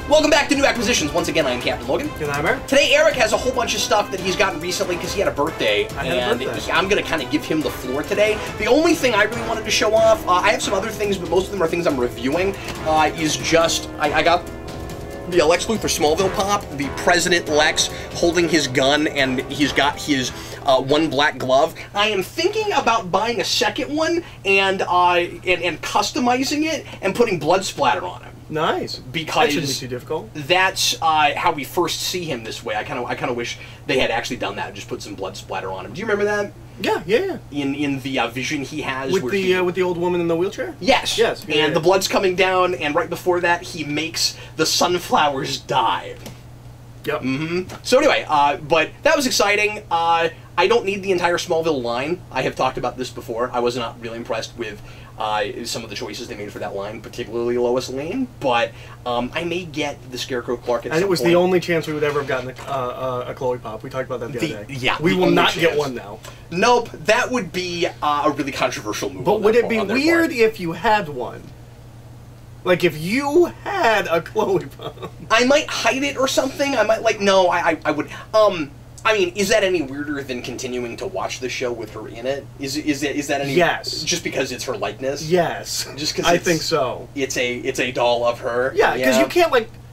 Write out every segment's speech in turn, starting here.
Welcome back to New Acquisitions. Once again, I am Captain Logan. And I'm Eric. Today, Eric has a whole bunch of stuff that he's gotten recently because he had a birthday. I'm going to kind of give him the floor today. The only thing I really wanted to show off, I have some other things, but most of them are things I'm reviewing, is just, I got the Lex Luthor Smallville pop, the President Lex holding his gun, and he's got his one black glove. I am thinking about buying a second one and customizing it and putting blood splatter on it. Nice. Because that shouldn't be too difficult. That's how we first see him this way. I kind of wish they had actually done that and just put some blood splatter on him. Do you remember that? Yeah. In the vision he has with the old woman in the wheelchair. Yes. And the blood's coming down, and right before that, he makes the sunflowers die. Yep. So anyway, but that was exciting. I don't need the entire Smallville line. I have talked about this before. I was not really impressed with some of the choices they made for that line, particularly Lois Lane, but I may get the Scarecrow Clark at some point. And it was the only chance we would ever have gotten a Chloe Pop. We talked about that the other day. Yeah, we will not get one now. Nope, that would be a really controversial move. But would it be weird if you had one? Like, if you had a Chloe Pop. I might hide it or something. I might, like, no, I would, I mean, is that any weirder than continuing to watch the show with her in it? Is that any? Yes. Just because it's her likeness? Yes. Just because I think so. It's a doll of her. Yeah, because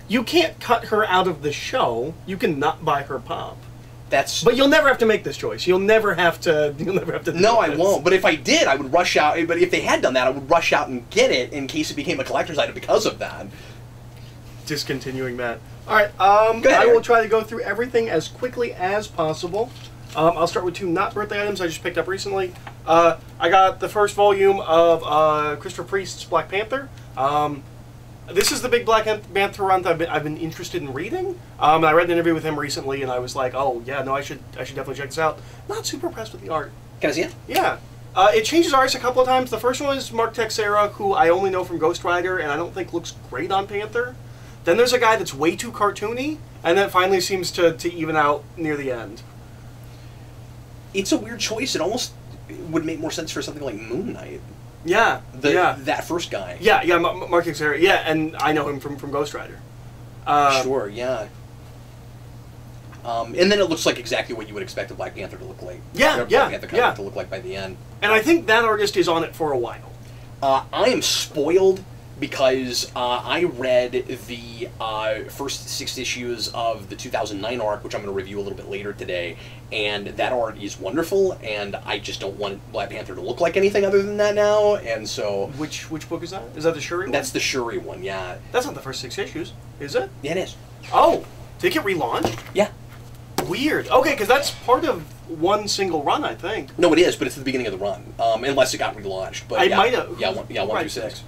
you can't cut her out of the show. You can not buy her pop. But you'll never have to make this choice. You'll never have to. No, I won't. But if I did, I would rush out. But if they had done that, I would rush out and get it in case it became a collector's item because of that. Discontinuing that. All right. Go ahead, I will try to go through everything as quickly as possible. I'll start with two not birthday items I just picked up recently. I got the first volume of Christopher Priest's Black Panther. This is the big Black Panther run that I've been interested in reading. I read an interview with him recently, and I was like, oh yeah, no, I should definitely check this out. Not super impressed with the art. Can I see it? Yeah. It changes artists a couple of times. The first one is Mark Texeira, who I only know from Ghost Rider, and I don't think looks great on Panther. Then there's a guy that's way too cartoony, and then finally seems to even out near the end. It's a weird choice. It almost would make more sense for something like Moon Knight. Yeah, that first guy. Yeah, Mark Texeira. Yeah, and I know him from Ghost Rider. Sure, yeah. And then it looks like exactly what you would expect a Black Panther to look like. Yeah, Black Panther comic to look like by the end. And I think that artist is on it for a while. I am spoiled because I read the first 6 issues of the 2009 arc, which I'm going to review a little bit later today, and that art is wonderful, and I just don't want Black Panther to look like anything other than that now, and so... Which book is that? Is that the Shuri one? That's the Shuri one, yeah. That's not the first 6 issues, is it? Yeah, it is. Oh! Did it get relaunched? Yeah. Weird. Okay, because that's part of one single run, I think. No, it is, but it's the beginning of the run, unless it got relaunched. But I might have. Yeah, 1 through 6.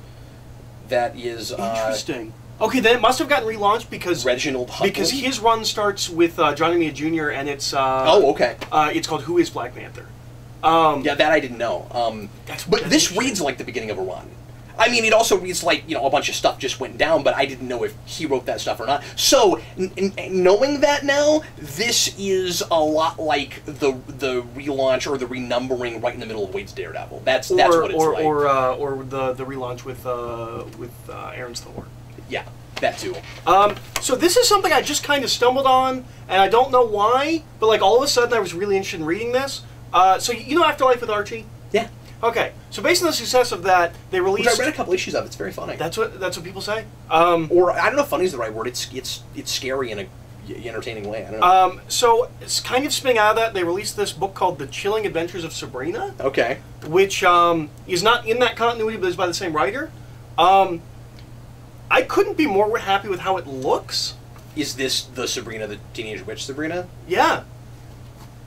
That is interesting. Okay, then it must have gotten relaunched because Reginald Hudlin? Because his run starts with Johnny Mia Jr. and it's oh, okay. It's called Who Is Black Panther? Yeah, that I didn't know. But this reads like the beginning of a run. I mean, it also reads like, a bunch of stuff just went down, but I didn't know if he wrote that stuff or not. So, knowing that now, this is a lot like the relaunch or the renumbering right in the middle of Wade's Daredevil. That's what it's like. Or the relaunch with Aaron's Thor. Yeah, that too. So this is something I just kind of stumbled on, and I don't know why, but like all of a sudden I was really interested in reading this. So you know Afterlife with Archie? Yeah. Okay, so based on the success of that, they released... Which I read a couple issues of. It's very funny. That's what people say. Or I don't know if funny is the right word. It's scary in a entertaining way. I don't know. So it's kind of spinning out of that. They released this book called The Chilling Adventures of Sabrina. Okay. Which is not in that continuity, but is by the same writer. I couldn't be more happy with how it looks. Is this the Sabrina, the Teenage Witch Sabrina? Yeah.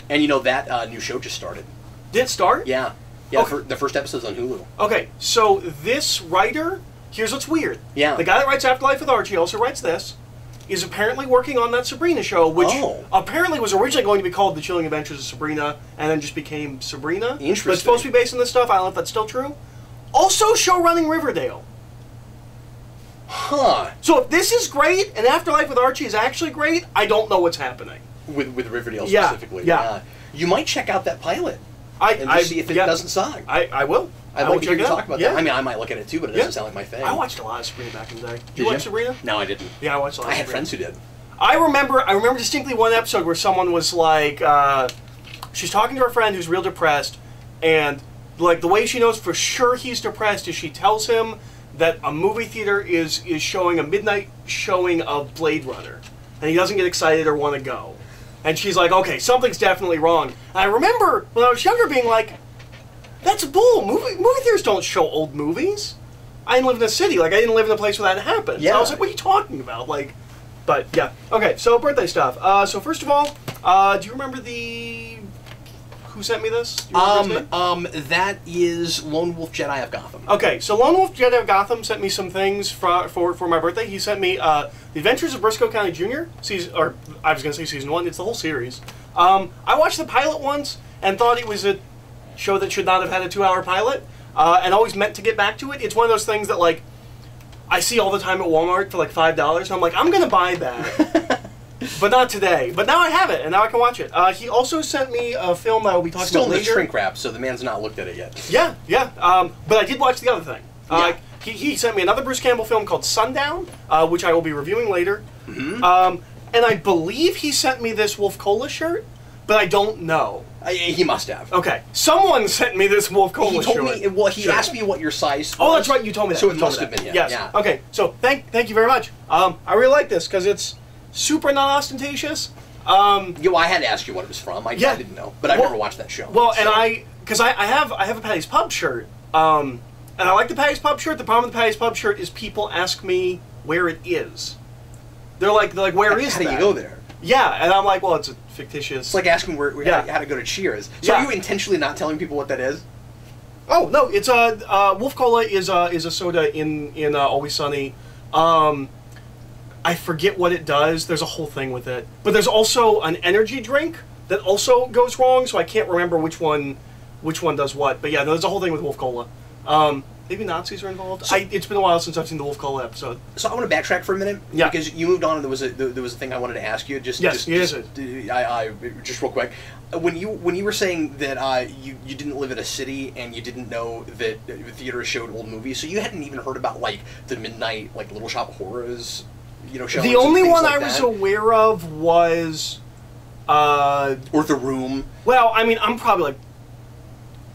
And that new show just started. Did it start? Yeah. Yeah, okay. The first episode's on Hulu. Okay, so this writer, here's what's weird. Yeah. The guy that writes Afterlife with Archie also writes this, is apparently working on that Sabrina show, which apparently was originally going to be called The Chilling Adventures of Sabrina, and then just became Sabrina. Interesting. But it's supposed to be based on this stuff. I don't know if that's still true. Also show running Riverdale. Huh. So if this is great, and Afterlife with Archie is actually great, I don't know what's happening. With Riverdale specifically. Yeah. You might check out that pilot. And see if it doesn't suck. I will. I'd like to hear you talk about that. Yeah. I mean, I might look at it too, but it doesn't sound like my thing. I watched a lot of Sabrina back in the day. Did you watch Sabrina? No, I didn't. Yeah, I watched a lot of Sabrina. I had friends who did. I remember distinctly one episode where someone was like, she's talking to her friend who's real depressed, and like the way she knows for sure he's depressed is she tells him that a movie theater is showing a midnight showing of Blade Runner, and he doesn't get excited or want to go. And she's like, okay, something's definitely wrong. And I remember when I was younger being like, that's bull. Movie theaters don't show old movies. I didn't live in a city. Like, I didn't live in a place where that happened. Yeah. So I was like, what are you talking about? Like, but yeah. Okay, so birthday stuff. So first of all, do you remember who sent me this? Do you remember his name? That is Lone Wolf Jedi of Gotham. Okay, so Lone Wolf Jedi of Gotham sent me some things for my birthday. He sent me The Adventures of Briscoe County Jr. I was going to say season 1. It's the whole series. I watched the pilot once and thought it was a show that should not have had a 2-hour pilot, and always meant to get back to it. It's one of those things that, like, I see all the time at Walmart for like $5, and I'm like, I'm going to buy that. But not today. But now I have it, and now I can watch it. He also sent me a film that I will be talking Still about in later. the shrink wrap, so the man's not looked at it yet. Yeah, yeah. But I did watch the other thing. Yeah. He sent me another Bruce Campbell film called Sundown, which I will be reviewing later. Mm-hmm. And I believe he sent me this Wolf Cola shirt, but I don't know. He must have. Okay. Someone sent me this Wolf Cola shirt. He told me, well, he asked me what your size was. Oh, that's right, you told me that. So it must have been him. Yes. Yeah. Okay, so thank you very much. I really like this, because it's super non-ostentatious. Well, I had to ask you what it was from. I didn't know, but I've never watched that show. Well, so. And because I have a Patty's Pub shirt, and I like the Patty's Pub shirt. The problem with the Patty's Pub shirt is people ask me where it is. They're like, where is that? How do you go there? Yeah, and I'm like, well, it's a fictitious. It's like asking how to go to Cheers. So are you intentionally not telling people what that is? Oh no, it's Wolf Cola is a soda in Always Sunny. I forget what it does. There's a whole thing with it. But there's also an energy drink that also goes wrong, so I can't remember which one does what. But yeah, there's a whole thing with Wolf Cola. Maybe Nazis are involved. So, it's been a while since I've seen the Wolf Cola episode. So I want to backtrack for a minute. Yeah. Because you moved on and there was a thing I wanted to ask you. Just real quick. When you were saying that you didn't live in a city and you didn't know that theaters showed old movies, so you hadn't even heard about like the midnight like Little Shop of Horrors. The only one I was aware of was or The Room. Well, I mean, I'm probably like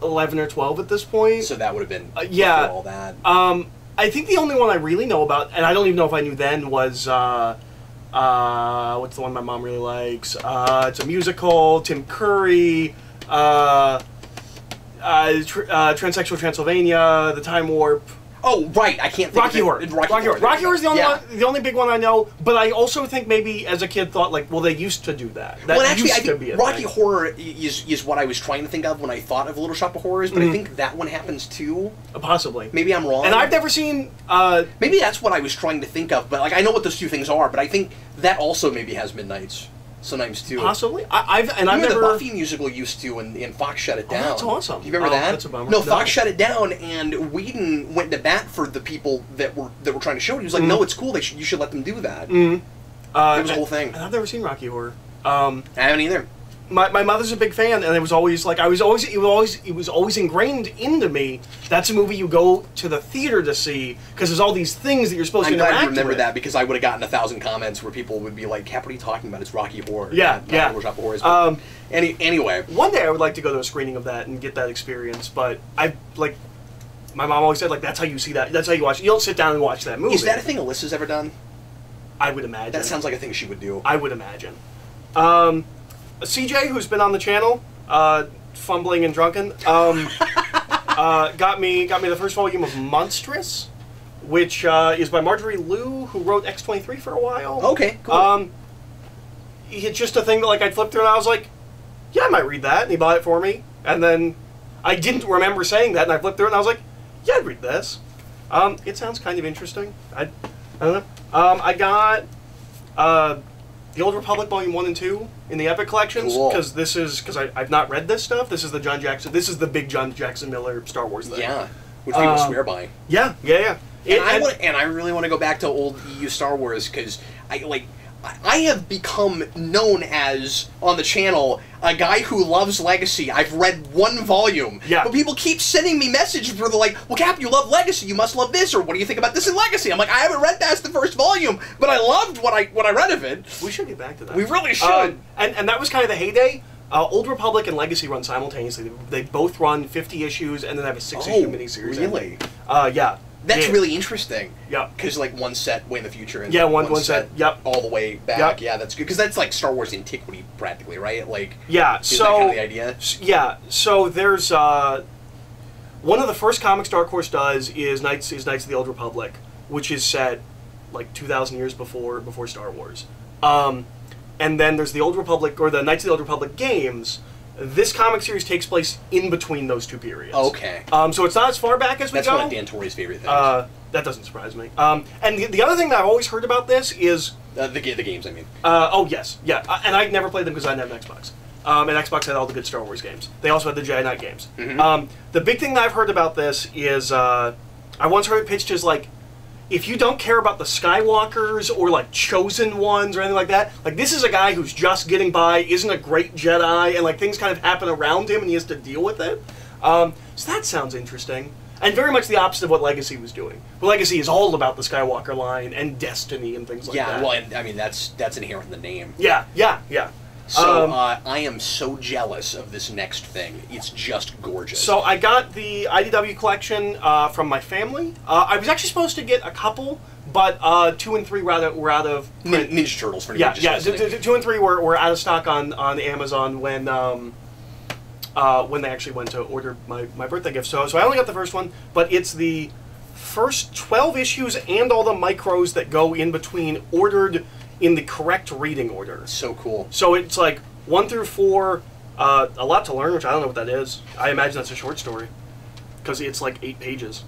11 or 12 at this point. So that would have been yeah. all that. I think the only one I really know about, and I don't even know if I knew then, was what's the one my mom really likes? It's a musical. Tim Curry. Transsexual Transylvania. The Time Warp. Oh, right. I can't think Rocky Horror. Rocky Horror is the only one, the only big one I know. But I also think maybe as a kid thought like, well, they used to do that. That well, actually, used I think to be a Rocky thing. Horror is what I was trying to think of when I thought of Little Shop of Horrors. But I think that one happens too. Possibly. Maybe I'm wrong. And I've never seen. Maybe that's what I was trying to think of. But like, I know what those two things are. But I think that also maybe has Midnights. Sometimes too. Possibly. I've never. The Buffy musical used to, and Fox shut it down. Oh, that's awesome. You remember that? That's a bummer. No, Fox shut it down, and Whedon went to bat for the people that were trying to show it. He was like, "No, it's cool. You should let them do that." It was a whole thing. And I've never seen Rocky Horror. I haven't either. My mother's a big fan, and it was always like it was always ingrained into me. That's a movie you go to the theater to see because there's all these things that you're supposed to interact with. I'm glad you remember that because I would have gotten 1,000 comments where people would be like, "Cap, what are you talking about? It's Rocky Horror." Yeah, yeah. Little Shop of Horrors. Anyway, one day I would like to go to a screening of that and get that experience. But my mom always said like, "That's how you see that. That's how you watch. You don't sit down and watch that movie." Is that a thing Alyssa's ever done? I would imagine. That sounds like a thing she would do. I would imagine. CJ, who's been on the channel, fumbling and drunken, got me the first volume of Monstrous, which is by Marjorie Liu, who wrote X-23 for a while. Okay, cool. It's just a thing that I'd flip through and I was like, yeah, I might read that, and he bought it for me. And then I didn't remember saying that, and I flipped through it and I was like, yeah, I'd read this. It sounds kind of interesting. I don't know. I got The Old Republic Volume 1 and 2 in the Epic Collections, because I've not read this stuff. This is the big John Jackson Miller Star Wars thing. Yeah, which people swear by. Yeah. And I really want to go back to old EU Star Wars because I have become known as, on the channel, a guy who loves Legacy. I've read one volume. Yeah. But people keep sending me messages where they're like, well, Cap, you love Legacy. You must love this. Or what do you think about this in Legacy? I'm like, I haven't read past the first volume, but I loved what I read of it. We should get back to that. We really should. And that was kind of the heyday. Old Republic and Legacy run simultaneously. They both run 50 issues, and then they have a 6-issue miniseries. Really? Yeah. That's really interesting. Yeah. Because, like, one set way in the future and one set. Yep. all the way back. Yep. Yeah, that's good. Because that's, like, Star Wars antiquity, practically, right? Like, yeah, is that kind of the idea? Yeah, so there's... one of the first comics Dark Horse does is Knights of the Old Republic, which is set, like, 2,000 years before Star Wars. And then there's the Old Republic, or the Knights of the Old Republic games. This comic series takes place in between those two periods. Okay. So it's not as far back as we That's go. one of Dan Torrey's favorite things. That doesn't surprise me. And the other thing that I've always heard about this is... the games, I mean. Oh, yes. Yeah. And I never played them because I didn't have an Xbox. And Xbox had all the good Star Wars games. They also had the Jedi Knight games. Mm-hmm. The big thing that I've heard about this is... I once heard it pitched as, like, if you don't care about the Skywalkers or, like, chosen ones or anything like that, like, this is a guy who's just getting by, isn't a great Jedi, and, like, things kind of happen around him and he has to deal with it. So that sounds interesting. And very much the opposite of what Legacy was doing. But Legacy is all about the Skywalker line and destiny and things like that. Yeah, well, and, I mean, that's inherent in the name. Yeah. So, I am so jealous of this next thing. It's just gorgeous. So I got the IDW collection from my family. I was actually supposed to get a couple, but 2 and 3 were out of print. Ninja Turtles, for Yeah, Ninja 2 and 3 were out of stock on Amazon when they actually went to order my birthday gift. So I only got the first one, but it's the first 12 issues and all the micros that go in between ordered in the correct reading order. So cool. So it's like 1 through 4, a lot to learn, which I don't know what that is. I imagine that's a short story, because it's like 8 pages.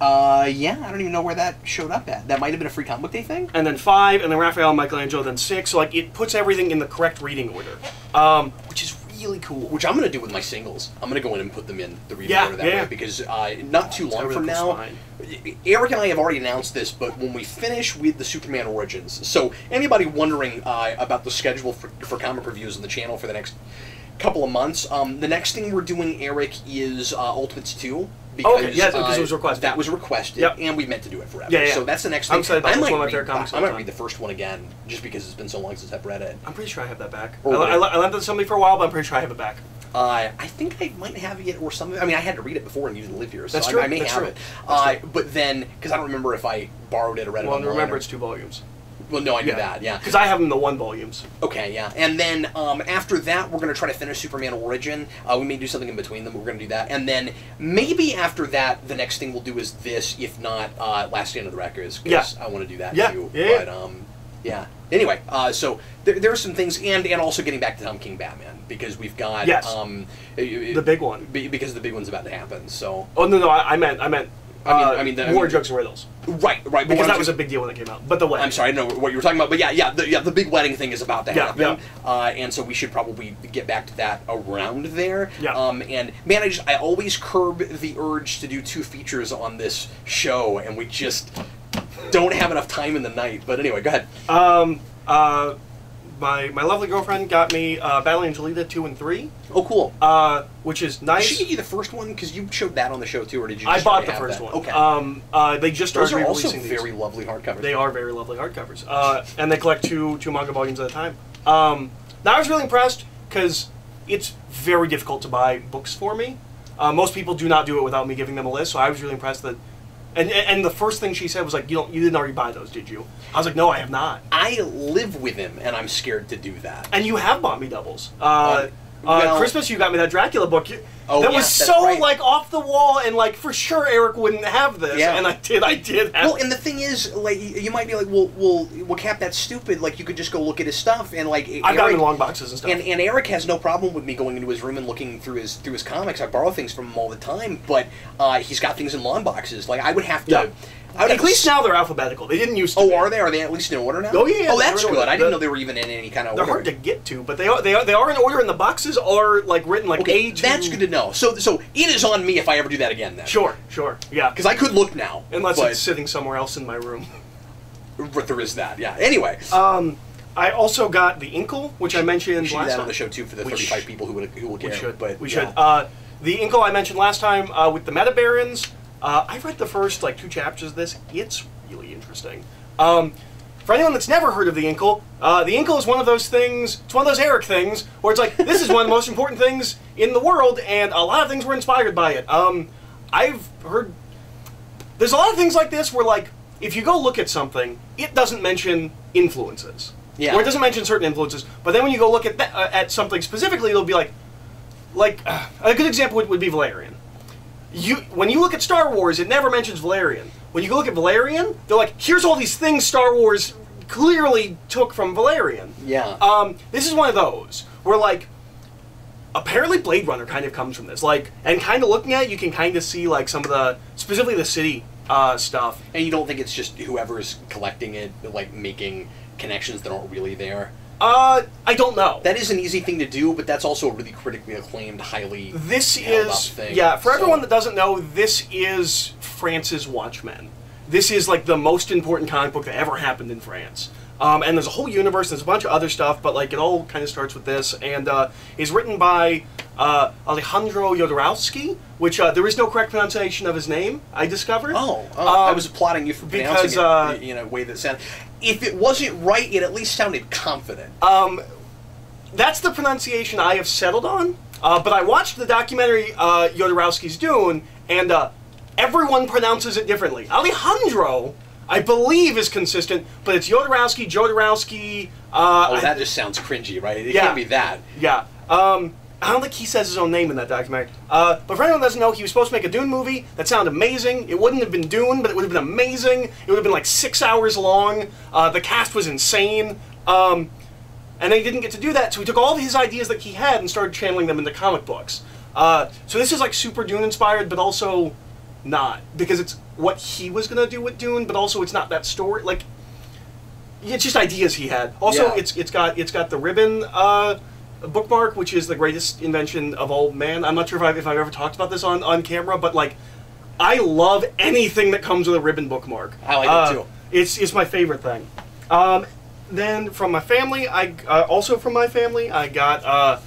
Yeah, I don't even know where that showed up at. That might have been a free comic book day thing? And then 5, and then Raphael and Michelangelo, then 6. So like it puts everything in the correct reading order, which is really cool. Which I'm going to do with my singles. I'm going to go in and put them in the reading order that way, because not too long from now, Eric and I have already announced this, but when we finish with the Superman Origins, so anybody wondering about the schedule for comic reviews on the channel for the next couple of months, the next thing we're doing, Eric, is Ultimates 2. Because, okay, yes, because it was requested. That was requested, and we meant to do it forever. Yeah. So that's the next thing. I'm excited about I one of my favorite comics. I might read the first one again, just because it's been so long since I've read it. I'm pretty sure I have that back. Or I lent it to somebody for a while, but I'm pretty sure I have it back. I think I might have it or something. I mean, I had to read it before and you didn't live here, so That's true. I may have it. But then, because I don't remember if I borrowed it or read it online. Well, remember it's 2 volumes. Well, no, I knew that, yeah. Because I have them in the 1 volumes. Okay, yeah. And then after that, we're going to try to finish Superman Origin. We may do something in between them, but we're going to do that. And then maybe after that, the next thing we'll do is this, if not Last Stand of the Records, because I want to do that too. Yeah. But, yeah. Anyway, so there are some things, and also getting back to Tom King Batman, because we've got... the big one. Because the big one's about to happen, so... Oh, no, I meant War, Jokes, and Riddles. Right. Because that was a big deal when it came out. But the wedding. I'm sorry, I don't know what you were talking about, but the big wedding thing is about to happen. And so we should probably get back to that around there. Yeah. And man, I always curb the urge to do 2 features on this show, and we just don't have enough time in the night. But anyway, go ahead. My lovely girlfriend got me Battling Angelita 2 and 3. Oh, cool. Which is nice. Did she get you the first one? Because you showed that on the show too, or did you? I bought the first one. Okay. They just started re-releasing these. Those are also very lovely hardcovers. They are very lovely hardcovers. And they collect two manga volumes at a time. Now I was really impressed because it's very difficult to buy books for me. Most people do not do it without me giving them a list, so I was really impressed that. And the first thing she said was like, you didn't already buy those, did you? I was like, no, I have not. I live with him, and I'm scared to do that. And you have bought me doubles. Well, Christmas, you got me that Dracula book. Oh, that yeah, was so right. like off the wall, and like for sure Eric wouldn't have this. Yeah. And I did have. Well, and the thing is, like, you might be like, well, Cap, that's stupid. Like, you could just go look at his stuff, and like, I've got him in long boxes and stuff. And Eric has no problem with me going into his room and looking through his comics. I borrow things from him all the time, but he's got things in long boxes. Like, I would have to. Yeah. At least now they're alphabetical. They didn't used to. Oh, be. are they? Are they at least in order now? Oh yeah. Oh, that's good. I didn't know they were even in any kind of order. They're hard to get to, but they are in order, and the boxes are like written like okay, A to. That's good to know. So it is on me if I ever do that again. Then. Sure, yeah. Because I could look now, unless it's sitting somewhere else in my room. But there is that, yeah. Anyway. I also got the Inkle, which I mentioned We should do last that time. on the show, too, for the 35 people who will care. We should. But, we yeah. should. The Inkle I mentioned last time with the Meta Barons. I read the first, like, 2 chapters of this. It's really interesting. For anyone that's never heard of the Inkle is one of those things, it's one of those Eric things, where it's like, this is one of the most important things in the world, and a lot of things were inspired by it. I've heard, there's a lot of things like this where, like, if you go look at something, it doesn't mention influences. Yeah. Or it doesn't mention certain influences, but then when you go look at at something specifically, it'll be like a good example would be Valerian. When you look at Star Wars, it never mentions Valerian. When you go look at Valerian, they're like, here's all these things Star Wars clearly took from Valerian. Yeah. This is one of those where, like, apparently Blade Runner kind of comes from this. Like, and kind of looking at it, you can kind of see, like, some of the, specifically the city stuff. And you don't think it's just whoever's collecting it, like, making connections that aren't really there? I don't know. That is an easy thing to do, but that's also a really critically acclaimed, highly held up thing. Yeah, for everyone that doesn't know, this is France's Watchmen. This is, like, the most important comic book that ever happened in France. And there's a whole universe, there's a bunch of other stuff, but, like, it all kind of starts with this, and is written by Alejandro Jodorowsky, which there is no correct pronunciation of his name, I discovered. I was applauding you for pronouncing it in a way that sounded... If it wasn't right, it at least sounded confident. That's the pronunciation I have settled on, but I watched the documentary Jodorowsky's doing, and everyone pronounces it differently. Alejandro, I believe, is consistent, but it's Jodorowsky. That just sounds cringy, right? It can't be that. Yeah. I don't think he says his own name in that documentary. But for anyone that doesn't know, he was supposed to make a Dune movie that sounded amazing. It wouldn't have been Dune, but it would have been amazing. It would have been like 6 hours long. The cast was insane. And they didn't get to do that, so he took all of his ideas that he had and started channeling them into comic books. So this is like super Dune inspired, but also not, because it's what he was gonna do with Dune, but also it's not that story. Like, it's just ideas he had. Also, Yeah. it's got the ribbon bookmark, which is the greatest invention of all man. I'm not sure if I've ever talked about this on camera, but, like, I love anything that comes with a ribbon bookmark. I like it too. It's my favorite thing. Then from my family, I got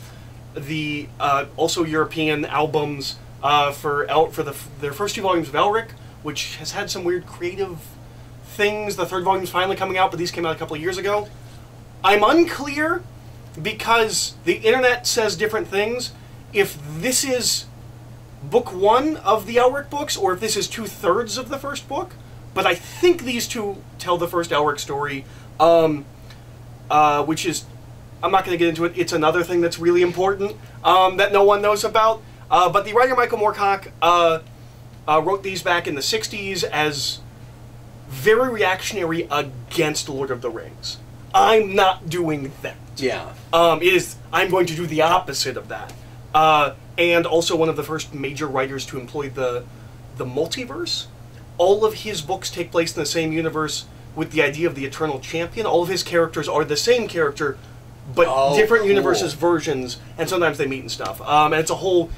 the also European albums for their first 2 volumes of Elric, which has had some weird creative things. The 3rd volume is finally coming out, but these came out a couple of years ago. I'm unclear, because the internet says different things, if this is book 1 of the Elric books, or if this is 2/3 of the first book. But I think these 2 tell the first Elric story, which is, I'm not going to get into it, it's another thing that's really important that no one knows about. But the writer Michael Moorcock wrote these back in the 60s as very reactionary against Lord of the Rings. I'm not doing that. Yeah. I'm going to do the opposite of that. And also one of the first major writers to employ the multiverse. All of his books take place in the same universe with the idea of the eternal champion. All of his characters are the same character, but different universes, versions, and sometimes they meet and stuff. And it's a whole...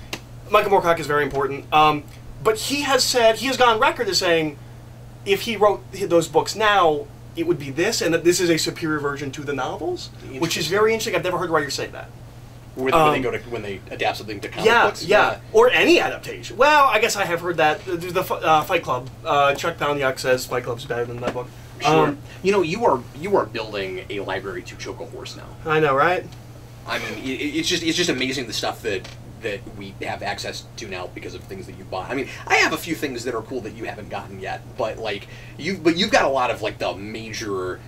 Michael Moorcock is very important. But he has gone on record as saying, if he wrote those books now, it would be this, and that this is a superior version to the novels, which is very interesting. I've never heard writers say that. When they adapt something to comic books? Yeah, or any adaptation. Well, I guess I have heard that. The Fight Club. Chuck Palahniuk says Fight Club's better than that book. Sure. You are building a library to choke a horse now. I know, right? I mean, it's just amazing the stuff that we have access to now because of things that you bought. I mean, I have a few things that are cool that you haven't gotten yet, but like you've got a lot of like the major,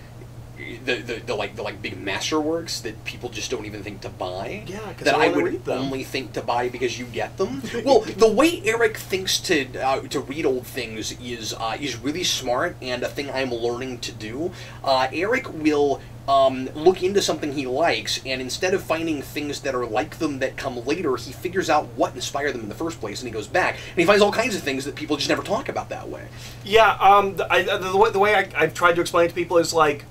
the big masterworks that people just don't even think to buy. Yeah, because that I would only think to buy because you get them. Well, the way Eric thinks to read old things is really smart, and a thing I'm learning to do. Eric will look into something he likes, and instead of finding things that are like them that come later, he figures out what inspired them in the first place, and he goes back, and he finds all kinds of things that people just never talk about that way. Yeah, the way I've tried to explain it to people is like,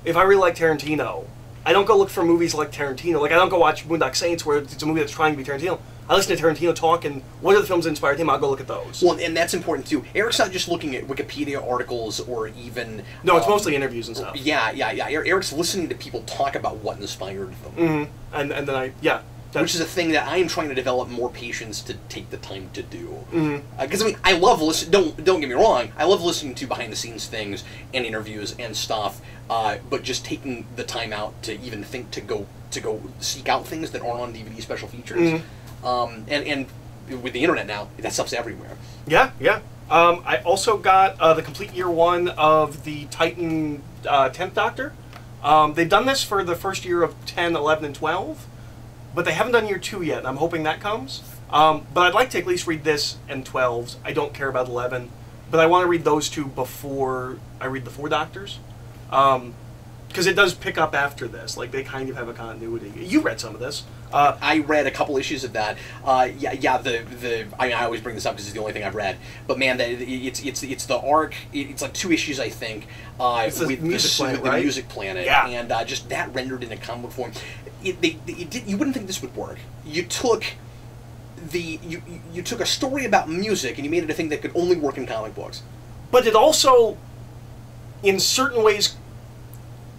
if I really like Tarantino, I don't go look for movies like Tarantino. Like, I don't go watch Boondock Saints, where it's a movie that's trying to be Tarantino. I listen to Tarantino talk, and what are the films that inspired him? I'll go look at those. Well, and that's important too. Eric's not just looking at Wikipedia articles or even... No, it's mostly interviews and stuff. Yeah. Eric's listening to people talk about what inspired them. Mm-hmm. And then which is a thing that I am trying to develop more patience to take the time to do. Because Mm-hmm. I love listening. Don't get me wrong. I love listening to behind the scenes things and interviews and stuff. But just taking the time out to even think to go seek out things that aren't on DVD special features. And with the internet now, that stuff's everywhere. Yeah. I also got the complete year 1 of the Titan 10th Doctor. They've done this for the first year of 10, 11, and 12. But they haven't done year 2 yet, and I'm hoping that comes. But I'd like to at least read this and 12s. I don't care about 11. But I want to read those 2 before I read the 4 Doctors. Because it does pick up after this. Like, they kind of have a continuity. You read some of this. I read a couple issues of that. I always bring this up because it's the only thing I've read. But man, it's the arc. It's like 2 issues, I think. It's with Music Planet, the right? Music Planet, yeah. And just that rendered in a comic book form. You wouldn't think this would work. You took you took a story about music and you made it a thing that could only work in comic books. But it also, in certain ways,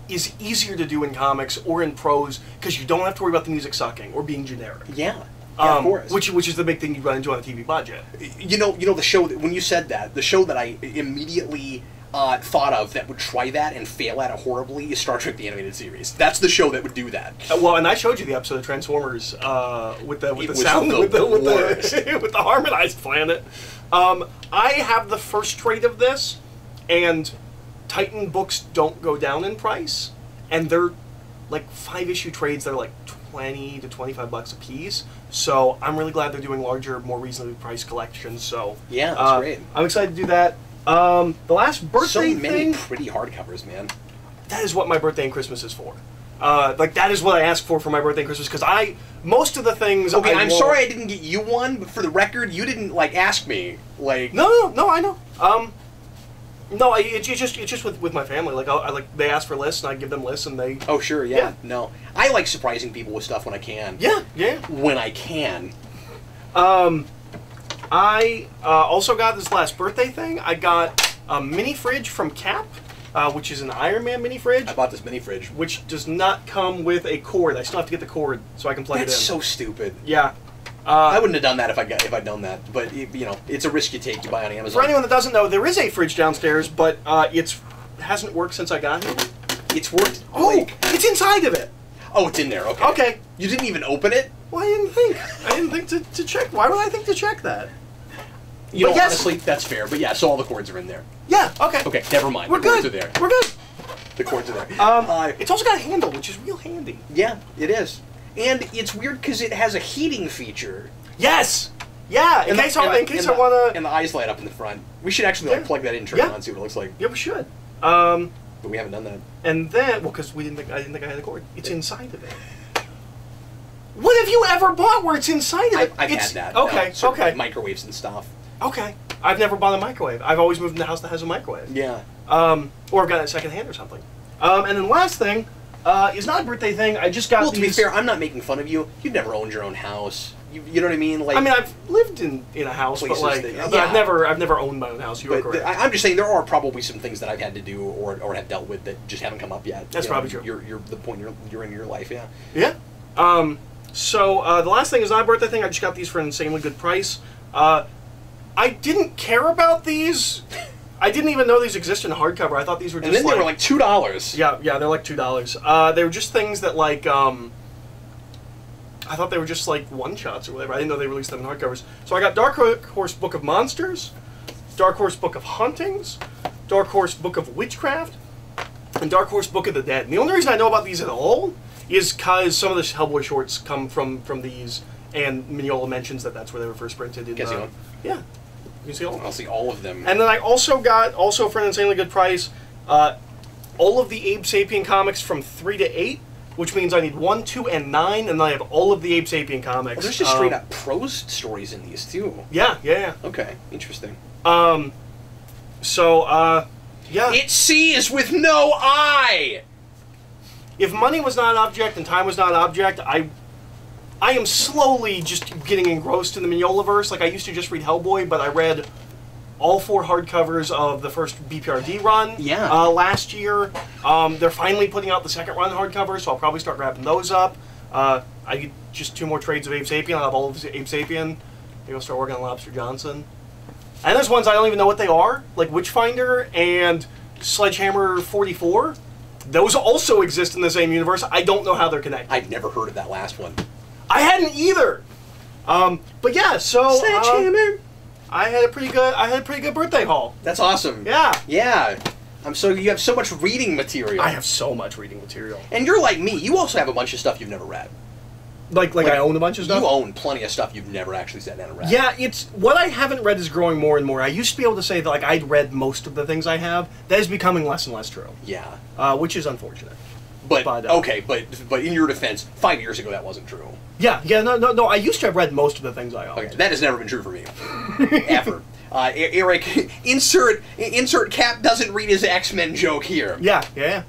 is easier to do in comics or in prose because you don't have to worry about the music sucking or being generic. Yeah, of course. Which is the big thing you run into on a TV budget. You know the show when you said that, the show that I immediately thought of that would try that and fail at it horribly is Star Trek: The Animated Series. That's the show that would do that. Well, and I showed you the episode of Transformers with the sound the with the harmonized planet. I have the first trade of this, and Titan books don't go down in price, and they're like 5-issue trades. They're like $20 to $25 a piece. So I'm really glad they're doing larger, more reasonably priced collections. So yeah, that's great. I'm excited to do that. The last birthday so many thing, pretty hardcovers, man. that is what my birthday and Christmas is for. Like that is what I ask for my birthday and Christmas because most of the things. Okay, I'm sorry I didn't get you one, but for the record, you didn't like ask me. Like no, I know. No, it's just with my family. Like they ask for lists and I give them lists and they. Oh sure, yeah. No, I like surprising people with stuff when I can. Yeah. When I can. I also got this last birthday thing. I got a mini fridge from Cap, which is an Iron Man mini fridge. I bought this mini fridge, which does not come with a cord. I still have to get the cord so I can plug it in. That's so stupid. Yeah. I wouldn't have done that if I'd known that. But it's a risk you take. You buy on Amazon. For anyone that doesn't know, there is a fridge downstairs, but it hasn't worked since I got here. It's worked. Oh, it's inside of it. Oh, it's in there. Okay. Okay. You didn't even open it? Well, I didn't think to check. Why would I think to check that? You know, honestly, that's fair. But yeah, so all the cords are in there. Yeah. Okay. Okay. Never mind. We're the good. cords are there. We're good. The cords are there. It's also got a handle, which is real handy. Yeah, it is. And it's weird because it has a heating feature. Yes. Yeah. In case I want to. And the eyes light up in the front. We should actually plug that in, turn it on, see what it looks like. Yeah, we should. But we haven't done that. And then, because I didn't think I had a cord. It's inside of it. What have you ever bought where it's inside of it? I've had that. Okay. Okay. Microwaves and stuff. Okay. I've never bought a microwave. I've always moved in a house that has a microwave. Yeah. Or I've got it secondhand or something. And then last thing is not a birthday thing. I just got. Well, to be fair, I'm not making fun of you. You've never owned your own house. You know what I mean? Like, I mean, I've lived in a house, but I've never owned my own house. You are correct. I'm just saying there are probably some things that I've had to do or have dealt with that just haven't come up yet. That's probably true. You're the point you're in your life, yeah. Yeah. So the last thing is not a birthday thing. I just got these for an insanely good price. I didn't care about these. I didn't even know these existed in hardcover. I thought these were just. And then they were like $2. Yeah, they're like $2. They were just things that like. I thought they were just like one-shots or whatever. I didn't know they released them in hardcovers. So I got Dark Horse Book of Monsters, Dark Horse Book of Huntings, Dark Horse Book of Witchcraft, and Dark Horse Book of the Dead. And the only reason I know about these at all is because some of the Hellboy shorts come from these, and Mignola mentions that's where they were first printed. In, yeah. You can see all of them. I'll see all of them. And then I also got, for an insanely good price, all of the Abe Sapien comics from 3 to 8, which means I need 1, 2, and 9, and then I have all of the Abe Sapien comics. Oh, there's just straight up prose stories in these too. Yeah. Okay, interesting. Yeah. It sees with no eye! If money was not an object and time was not an object, I I am slowly just getting engrossed in the Mignolaverse. Like, I used to just read Hellboy, but I read all 4 hardcovers of the first BPRD run last year. They're finally putting out the second run hardcover, so I'll probably start grabbing those up. I get just 2 more trades of Abe Sapien. I'll have all of Abe Sapien. Maybe I'll start working on Lobster Johnson. And there's ones I don't even know what they are, like Witchfinder and Sledgehammer 44. Those also exist in the same universe. I don't know how they're connected. I've never heard of that last one. I hadn't either. But yeah, so Sledgehammer. I had a pretty good birthday haul. That's awesome. Yeah. Yeah. You have so much reading material. I have so much reading material. And you're like me. You also have a bunch of stuff you've never read. Like I own a bunch of stuff? You own plenty of stuff you've never actually sat down and read. Yeah, it's what I haven't read is growing more and more. I used to be able to say that like I'd read most of the things I have. That is becoming less and less true. Yeah. Which is unfortunate. But okay, but in your defense, 5 years ago that wasn't true. Yeah, no. I used to have read most of the things I owned. Okay, that has never been true for me. Ever. Eric, insert Cap doesn't read his X-Men joke here. Yeah.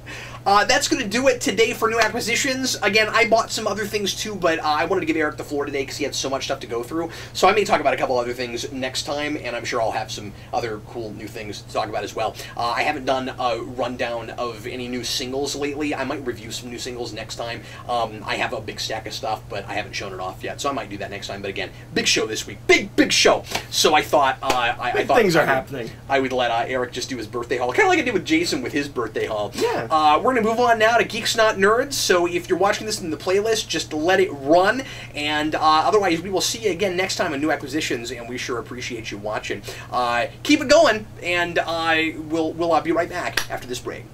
That's going to do it today for new acquisitions. Again, I bought some other things too, but I wanted to give Eric the floor today because he had so much stuff to go through. So I may talk about a couple other things next time, and I'm sure I'll have some other cool new things to talk about as well. I haven't done a rundown of any new singles lately. I might review some new singles next time. I have a big stack of stuff, but I haven't shown it off yet, so I might do that next time. But again, big show this week. Big show. So I thought... things are happening. I would let Eric just do his birthday haul, kind of like I did with Jason with his birthday haul. Yeah. We're going to move on now to Geeks Not Nerds, so if you're watching this in the playlist, just let it run, and otherwise we will see you again next time on New Acquisitions, and we sure appreciate you watching. Keep it going, and we'll be right back after this break.